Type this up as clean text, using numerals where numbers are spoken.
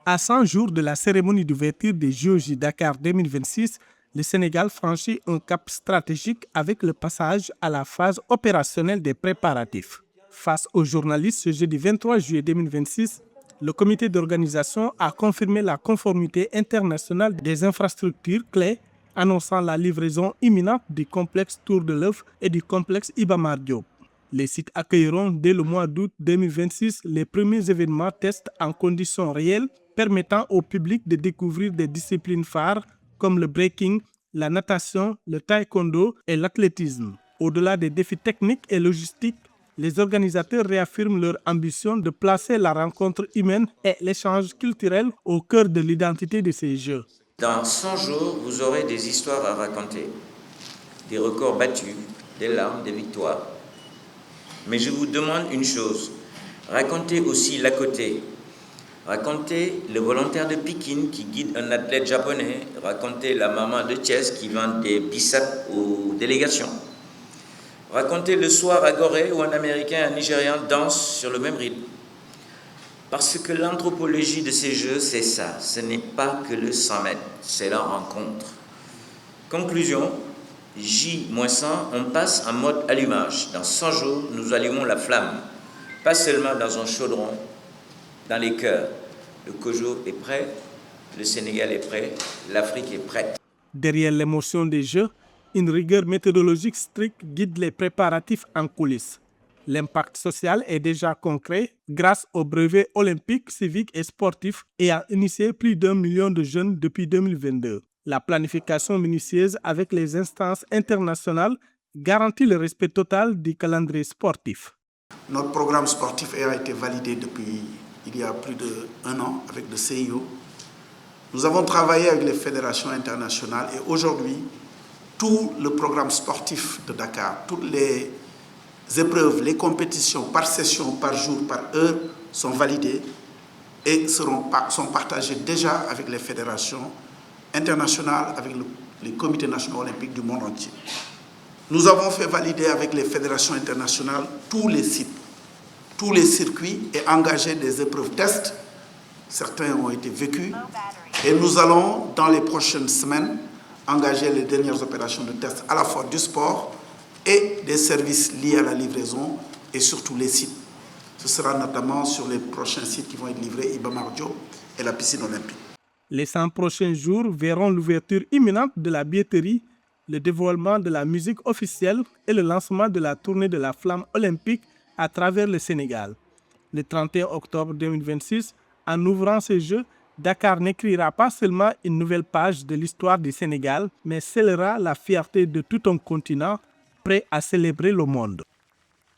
À 100 jours de la cérémonie d'ouverture des JOJ Dakar 2026, le Sénégal franchit un cap stratégique avec le passage à la phase opérationnelle des préparatifs. Face aux journalistes ce jeudi 23 juillet 2026, le comité d'organisation a confirmé la conformité internationale des infrastructures clés, annonçant la livraison imminente du complexe Tour de l'Œuf et du complexe Iba Mar Diop. Les sites accueilleront dès le mois d'août 2026 les premiers événements tests en conditions réelles permettant au public de découvrir des disciplines phares comme le breaking, la natation, le taekwondo et l'athlétisme. Au-delà des défis techniques et logistiques, les organisateurs réaffirment leur ambition de placer la rencontre humaine et l'échange culturel au cœur de l'identité de ces Jeux. Dans 100 jours, vous aurez des histoires à raconter, des records battus, des larmes, des victoires. Mais je vous demande une chose, racontez aussi l'à côté. Racontez le volontaire de Pékin qui guide un athlète japonais. Racontez la maman de Thiès qui vend des biceps aux délégations. Racontez le soir à Gorée où un Américain et un Nigérian dansent sur le même rythme. Parce que l'anthropologie de ces Jeux, c'est ça. Ce n'est pas que le 100 mètres, c'est la rencontre. Conclusion, J-100, on passe en mode allumage. Dans 100 jours, nous allumons la flamme. Pas seulement dans un chaudron, dans les cœurs. Le COJO est prêt, le Sénégal est prêt, l'Afrique est prête. Derrière l'émotion des Jeux, une rigueur méthodologique stricte guide les préparatifs en coulisses. L'impact social est déjà concret grâce au brevet olympique, civique et sportif ayant initié plus d'1 million de jeunes depuis 2022. La planification minutieuse avec les instances internationales garantit le respect total du calendrier sportif. Notre programme sportif a été validé depuis il y a plus d'1 an avec le CIO. Nous avons travaillé avec les fédérations internationales et aujourd'hui, tout le programme sportif de Dakar, toutes les épreuves, les compétitions par session, par jour, par heure sont validées et sont partagées déjà avec les fédérations internationales, avec les comités nationaux olympiques du monde entier. Nous avons fait valider avec les fédérations internationales tous les sites, tous les circuits et engagé des épreuves tests. Certains ont été vécus et nous allons, dans les prochaines semaines, engager les dernières opérations de test à la fois du sport et des services liés à la livraison et surtout les sites. Ce sera notamment sur les prochains sites qui vont être livrés, Iba Mar Diop et la piscine olympique. Les 100 prochains jours verront l'ouverture imminente de la billetterie, le dévoilement de la musique officielle et le lancement de la tournée de la flamme olympique à travers le Sénégal. Le 31 octobre 2026, en ouvrant ces Jeux, Dakar n'écrira pas seulement une nouvelle page de l'histoire du Sénégal, mais scellera la fierté de tout un continent prêt à célébrer le monde.